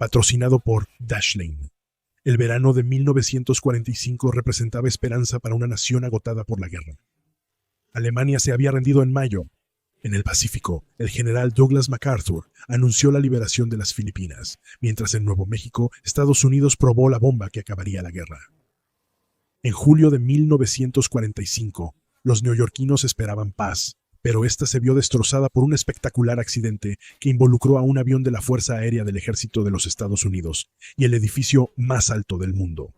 patrocinado por Dashlane. El verano de 1945 representaba esperanza para una nación agotada por la guerra. Alemania se había rendido en mayo. En el Pacífico, el general Douglas MacArthur anunció la liberación de las Filipinas, mientras en Nuevo México, Estados Unidos probó la bomba que acabaría la guerra. En julio de 1945, los neoyorquinos esperaban paz, pero esta se vio destrozada por un espectacular accidente que involucró a un avión de la Fuerza Aérea del Ejército de los Estados Unidos y el edificio más alto del mundo.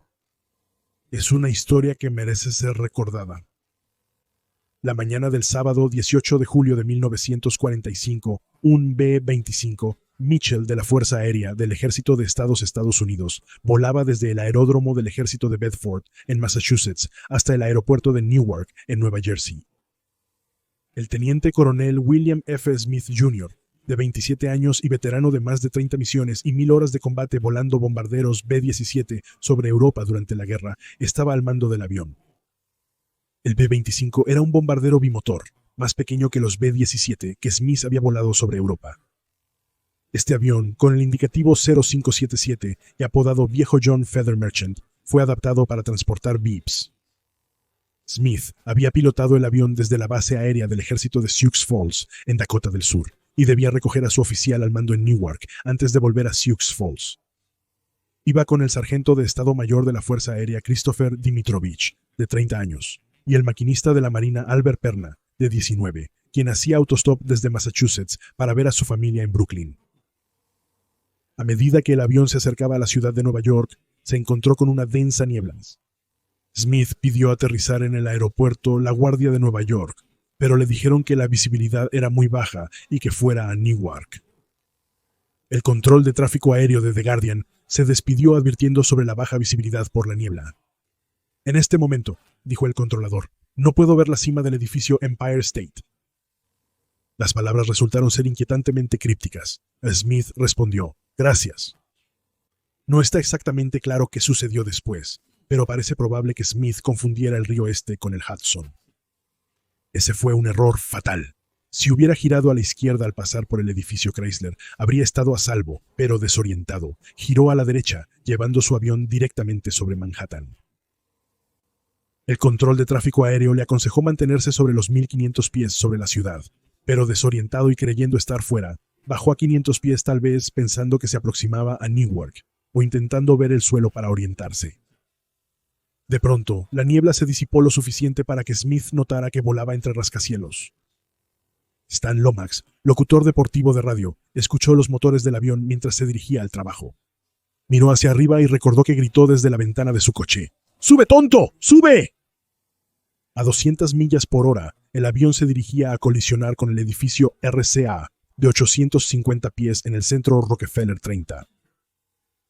Es una historia que merece ser recordada. La mañana del sábado 18 de julio de 1945, un B-25 Mitchell de la Fuerza Aérea del Ejército de Estados Unidos volaba desde el aeródromo del Ejército de Bedford, en Massachusetts, hasta el aeropuerto de Newark, en Nueva Jersey. El teniente coronel William F. Smith, Jr., de 27 años y veterano de más de 30 misiones y 1000 horas de combate volando bombarderos B-17 sobre Europa durante la guerra, estaba al mando del avión. El B-25 era un bombardero bimotor, más pequeño que los B-17 que Smith había volado sobre Europa. Este avión, con el indicativo 0577 y apodado Viejo John Feather Merchant, fue adaptado para transportar VIPs. Smith había pilotado el avión desde la base aérea del ejército de Sioux Falls, en Dakota del Sur, y debía recoger a su oficial al mando en Newark antes de volver a Sioux Falls. Iba con el sargento de Estado Mayor de la Fuerza Aérea Christopher Dimitrovich, de 30 años, y el maquinista de la Marina Albert Perna, de 19, quien hacía autostop desde Massachusetts para ver a su familia en Brooklyn. A medida que el avión se acercaba a la ciudad de Nueva York, se encontró con una densa niebla. Smith pidió aterrizar en el aeropuerto La Guardia de Nueva York, pero le dijeron que la visibilidad era muy baja y que fuera a Newark. El control de tráfico aéreo de The Guardian se despidió advirtiendo sobre la baja visibilidad por la niebla. En este momento, dijo el controlador, no puedo ver la cima del edificio Empire State. Las palabras resultaron ser inquietantemente crípticas. Smith respondió, gracias. No está exactamente claro qué sucedió después, pero parece probable que Smith confundiera el río Este con el Hudson. Ese fue un error fatal. Si hubiera girado a la izquierda al pasar por el edificio Chrysler, habría estado a salvo, pero desorientado. Giró a la derecha, llevando su avión directamente sobre Manhattan. El control de tráfico aéreo le aconsejó mantenerse sobre los 1500 pies sobre la ciudad, pero desorientado y creyendo estar fuera, bajó a 500 pies tal vez pensando que se aproximaba a Newark, o intentando ver el suelo para orientarse. De pronto, la niebla se disipó lo suficiente para que Smith notara que volaba entre rascacielos. Stan Lomax, locutor deportivo de radio, escuchó los motores del avión mientras se dirigía al trabajo. Miró hacia arriba y recordó que gritó desde la ventana de su coche. ¡Sube, tonto! ¡Sube! A 200 millas por hora, el avión se dirigía a colisionar con el edificio RCA de 850 pies en el centro Rockefeller 30.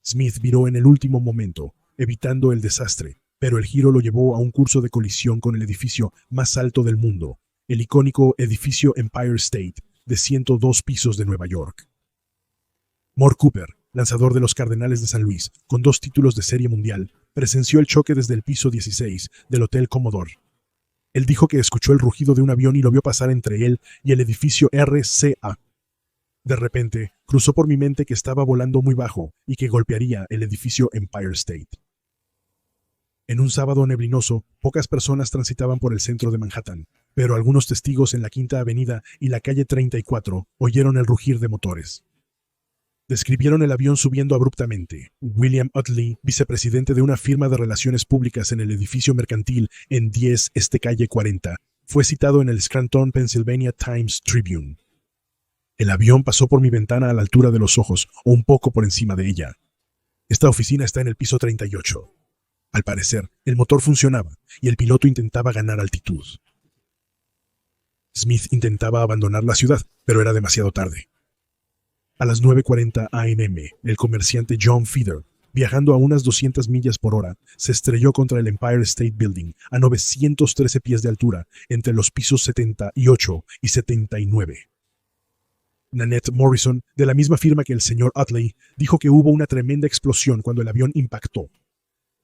Smith viró en el último momento, evitando el desastre, pero el giro lo llevó a un curso de colisión con el edificio más alto del mundo, el icónico edificio Empire State, de 102 pisos de Nueva York. Mort Cooper, lanzador de los Cardenales de San Luis, con 2 títulos de Serie Mundial, presenció el choque desde el piso 16 del Hotel Commodore. Él dijo que escuchó el rugido de un avión y lo vio pasar entre él y el edificio RCA. De repente, cruzó por mi mente que estaba volando muy bajo y que golpearía el edificio Empire State. En un sábado neblinoso, pocas personas transitaban por el centro de Manhattan, pero algunos testigos en la Quinta Avenida y la calle 34 oyeron el rugir de motores. Describieron el avión subiendo abruptamente. William Utley, vicepresidente de una firma de relaciones públicas en el edificio mercantil en 10 Este Calle 40, fue citado en el Scranton, Pennsylvania Times Tribune. El avión pasó por mi ventana a la altura de los ojos o un poco por encima de ella. Esta oficina está en el piso 38. Al parecer, el motor funcionaba y el piloto intentaba ganar altitud. Smith intentaba abandonar la ciudad, pero era demasiado tarde. A las 9:40 a.m., el comerciante John Feather, viajando a unas 200 millas por hora, se estrelló contra el Empire State Building a 913 pies de altura, entre los pisos 78 y 79. Nanette Morrison, de la misma firma que el señor Utley, dijo que hubo una tremenda explosión cuando el avión impactó.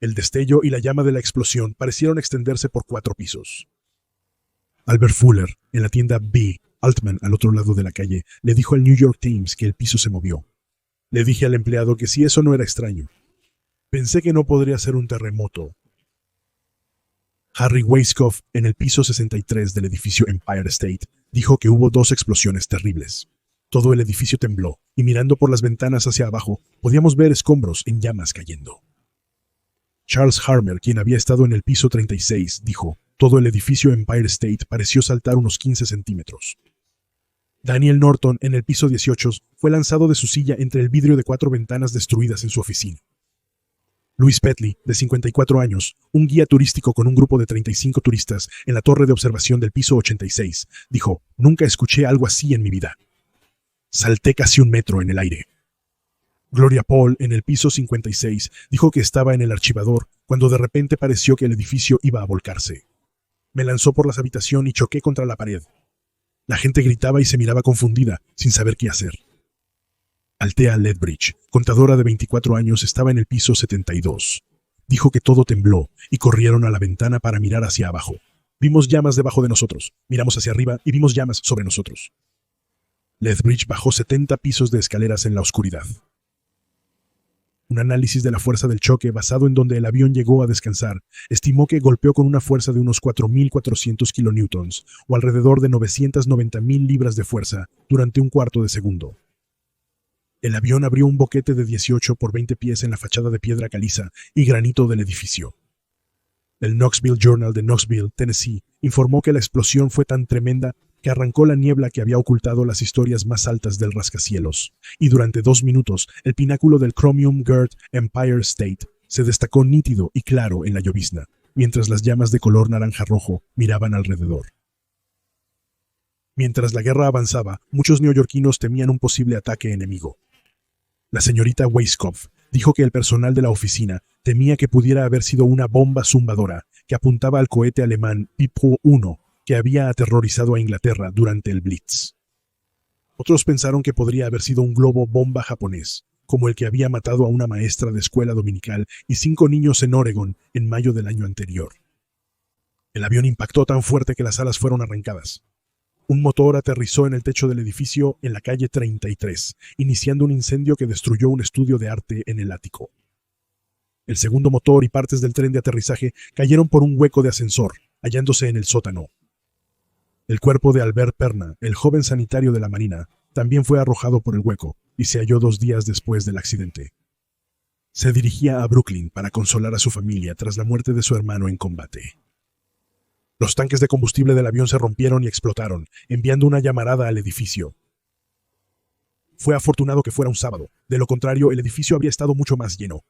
El destello y la llama de la explosión parecieron extenderse por 4 pisos. Albert Fuller, en la tienda B. Altman al otro lado de la calle, le dijo al New York Times que el piso se movió. Le dije al empleado que si eso no era extraño. Pensé que no podría ser un terremoto. Harry Weisskopf, en el piso 63 del edificio Empire State, dijo que hubo 2 explosiones terribles. Todo el edificio tembló, y mirando por las ventanas hacia abajo, podíamos ver escombros en llamas cayendo. Charles Harmer, quien había estado en el piso 36, dijo, todo el edificio Empire State pareció saltar unos 15 centímetros. Daniel Norton, en el piso 18, fue lanzado de su silla entre el vidrio de 4 ventanas destruidas en su oficina. Louis Petley, de 54 años, un guía turístico con un grupo de 35 turistas en la torre de observación del piso 86, dijo, nunca escuché algo así en mi vida. Salté casi 1 metro en el aire. Gloria Paul, en el piso 56, dijo que estaba en el archivador cuando de repente pareció que el edificio iba a volcarse. Me lanzó por la habitación y choqué contra la pared. La gente gritaba y se miraba confundida, sin saber qué hacer. Althea Lethbridge, contadora de 24 años, estaba en el piso 72. Dijo que todo tembló y corrieron a la ventana para mirar hacia abajo. Vimos llamas debajo de nosotros, miramos hacia arriba y vimos llamas sobre nosotros. Lethbridge bajó 70 pisos de escaleras en la oscuridad. Un análisis de la fuerza del choque basado en donde el avión llegó a descansar estimó que golpeó con una fuerza de unos 4.400 kilonewtons o alrededor de 990.000 libras de fuerza durante un cuarto de segundo. El avión abrió un boquete de 18 por 20 pies en la fachada de piedra caliza y granito del edificio. El Knoxville Journal de Knoxville, Tennessee, informó que la explosión fue tan tremenda que arrancó la niebla que había ocultado las historias más altas del rascacielos, y durante 2 minutos el pináculo del Chromium Girt Empire State se destacó nítido y claro en la llovizna, mientras las llamas de color naranja rojo miraban alrededor. Mientras la guerra avanzaba, muchos neoyorquinos temían un posible ataque enemigo. La señorita Weisskopf dijo que el personal de la oficina temía que pudiera haber sido una bomba zumbadora que apuntaba al cohete alemán Pipro-1 que había aterrorizado a Inglaterra durante el Blitz. Otros pensaron que podría haber sido un globo bomba japonés, como el que había matado a una maestra de escuela dominical y 5 niños en Oregon en mayo del año anterior. El avión impactó tan fuerte que las alas fueron arrancadas. Un motor aterrizó en el techo del edificio en la calle 33, iniciando un incendio que destruyó un estudio de arte en el ático. El segundo motor y partes del tren de aterrizaje cayeron por un hueco de ascensor, hallándose en el sótano. El cuerpo de Albert Perna, el joven sanitario de la Marina, también fue arrojado por el hueco y se halló 2 días después del accidente. Se dirigía a Brooklyn para consolar a su familia tras la muerte de su hermano en combate. Los tanques de combustible del avión se rompieron y explotaron, enviando una llamarada al edificio. Fue afortunado que fuera un sábado, de lo contrario el edificio habría estado mucho más lleno.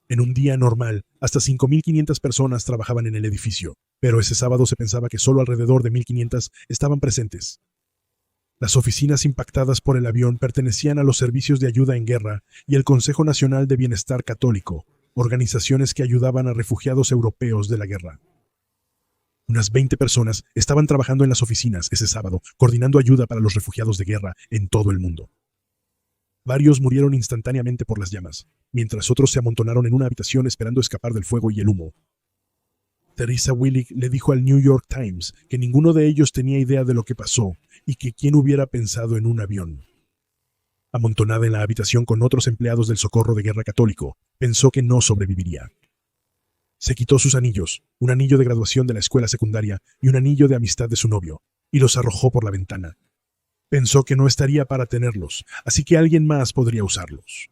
En un día normal, hasta 5.500 personas trabajaban en el edificio, pero ese sábado se pensaba que solo alrededor de 1.500 estaban presentes. Las oficinas impactadas por el avión pertenecían a los Servicios de Ayuda en Guerra y el Consejo Nacional de Bienestar Católico, organizaciones que ayudaban a refugiados europeos de la guerra. Unas 20 personas estaban trabajando en las oficinas ese sábado, coordinando ayuda para los refugiados de guerra en todo el mundo. Varios murieron instantáneamente por las llamas, mientras otros se amontonaron en una habitación esperando escapar del fuego y el humo. Teresa Willig le dijo al New York Times que ninguno de ellos tenía idea de lo que pasó y que quién hubiera pensado en un avión. Amontonada en la habitación con otros empleados del Socorro de Guerra Católico, pensó que no sobreviviría. Se quitó sus anillos, un anillo de graduación de la escuela secundaria y un anillo de amistad de su novio, y los arrojó por la ventana. Pensó que no estaría para tenerlos, así que alguien más podría usarlos.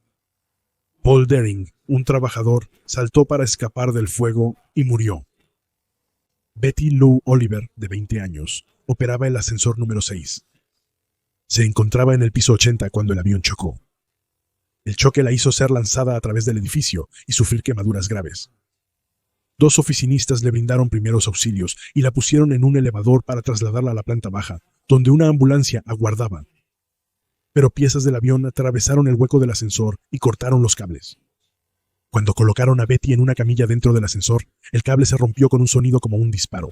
Paul Dering, un trabajador, saltó para escapar del fuego y murió. Betty Lou Oliver, de 20 años, operaba el ascensor número 6. Se encontraba en el piso 80 cuando el avión chocó. El choque la hizo ser lanzada a través del edificio y sufrir quemaduras graves. 2 oficinistas le brindaron primeros auxilios y la pusieron en un elevador para trasladarla a la planta baja, donde una ambulancia aguardaba. Pero piezas del avión atravesaron el hueco del ascensor y cortaron los cables. Cuando colocaron a Betty en una camilla dentro del ascensor, el cable se rompió con un sonido como un disparo.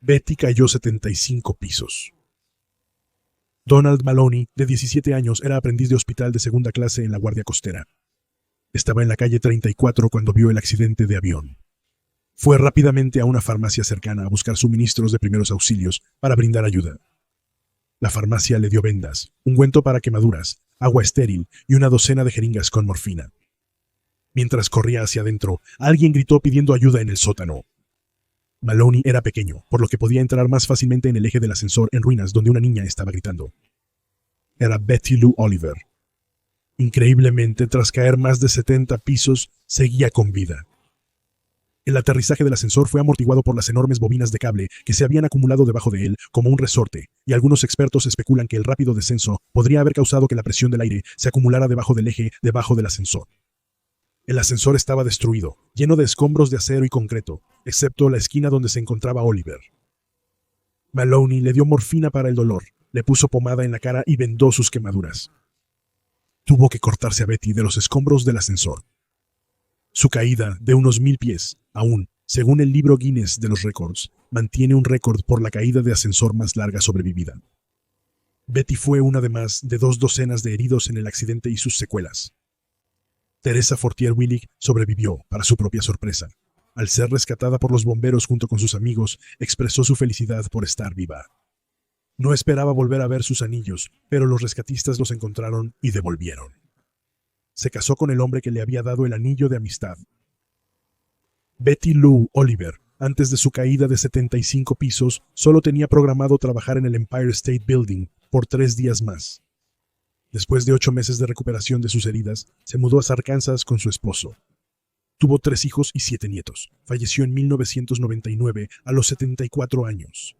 Betty cayó 75 pisos. Donald Maloney, de 17 años, era aprendiz de hospital de segunda clase en la Guardia Costera. Estaba en la calle 34 cuando vio el accidente de avión. Fue rápidamente a una farmacia cercana a buscar suministros de primeros auxilios para brindar ayuda. La farmacia le dio vendas, ungüento para quemaduras, agua estéril y una docena de jeringas con morfina. Mientras corría hacia adentro, alguien gritó pidiendo ayuda en el sótano. Maloney era pequeño, por lo que podía entrar más fácilmente en el eje del ascensor en ruinas donde una niña estaba gritando. Era Betty Lou Oliver. Increíblemente, tras caer más de 70 pisos, seguía con vida. El aterrizaje del ascensor fue amortiguado por las enormes bobinas de cable que se habían acumulado debajo de él como un resorte, y algunos expertos especulan que el rápido descenso podría haber causado que la presión del aire se acumulara debajo del eje debajo del ascensor. El ascensor estaba destruido, lleno de escombros de acero y concreto, excepto la esquina donde se encontraba Oliver. Maloney le dio morfina para el dolor, le puso pomada en la cara y vendó sus quemaduras. Tuvo que cortarse a Betty de los escombros del ascensor. Su caída, de unos 1000 pies, aún, según el libro Guinness de los récords, mantiene un récord por la caída de ascensor más larga sobrevivida. Betty fue una de más de 2 docenas de heridos en el accidente y sus secuelas. Teresa Fortier-Willig sobrevivió, para su propia sorpresa. Al ser rescatada por los bomberos junto con sus amigos, expresó su felicidad por estar viva. No esperaba volver a ver sus anillos, pero los rescatistas los encontraron y devolvieron. Se casó con el hombre que le había dado el anillo de amistad. Betty Lou Oliver, antes de su caída de 75 pisos, solo tenía programado trabajar en el Empire State Building por 3 días más. Después de 8 meses de recuperación de sus heridas, se mudó a Arkansas con su esposo. Tuvo 3 hijos y 7 nietos. Falleció en 1999 a los 74 años.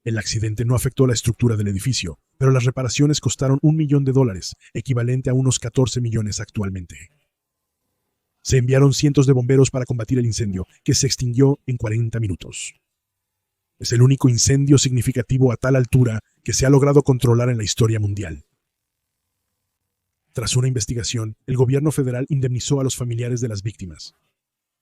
El accidente no afectó la estructura del edificio, pero las reparaciones costaron $1 millón, equivalente a unos 14 millones actualmente. Se enviaron cientos de bomberos para combatir el incendio, que se extinguió en 40 minutos. Es el único incendio significativo a tal altura que se ha logrado controlar en la historia mundial. Tras una investigación, el gobierno federal indemnizó a los familiares de las víctimas.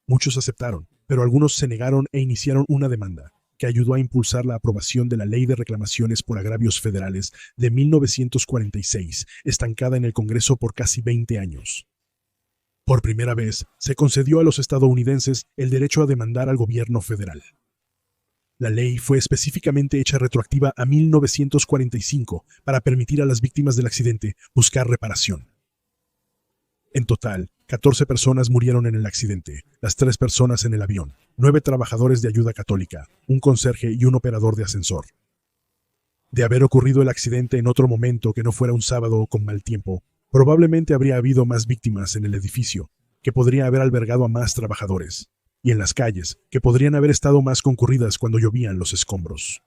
Muchos aceptaron, pero algunos se negaron e iniciaron una demanda, que ayudó a impulsar la aprobación de la Ley de Reclamaciones por Agravios Federales de 1946, estancada en el Congreso por casi 20 años. Por primera vez, se concedió a los estadounidenses el derecho a demandar al gobierno federal. La ley fue específicamente hecha retroactiva a 1945 para permitir a las víctimas del accidente buscar reparación. En total, 14 personas murieron en el accidente, las 3 personas en el avión, 9 trabajadores de ayuda católica, un conserje y un operador de ascensor. De haber ocurrido el accidente en otro momento que no fuera un sábado con mal tiempo, probablemente habría habido más víctimas en el edificio, que podría haber albergado a más trabajadores, y en las calles, que podrían haber estado más concurridas cuando llovían los escombros.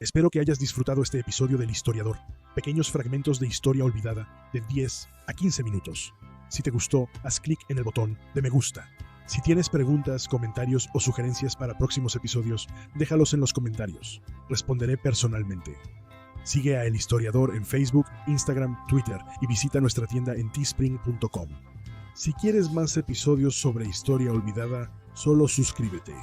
Espero que hayas disfrutado este episodio del Historiador, pequeños fragmentos de historia olvidada de 10 a 15 minutos. Si te gustó, haz clic en el botón de me gusta. Si tienes preguntas, comentarios o sugerencias para próximos episodios, déjalos en los comentarios. Responderé personalmente. Sigue a El Historiador en Facebook, Instagram, Twitter y visita nuestra tienda en teespring.com. Si quieres más episodios sobre historia olvidada, solo suscríbete.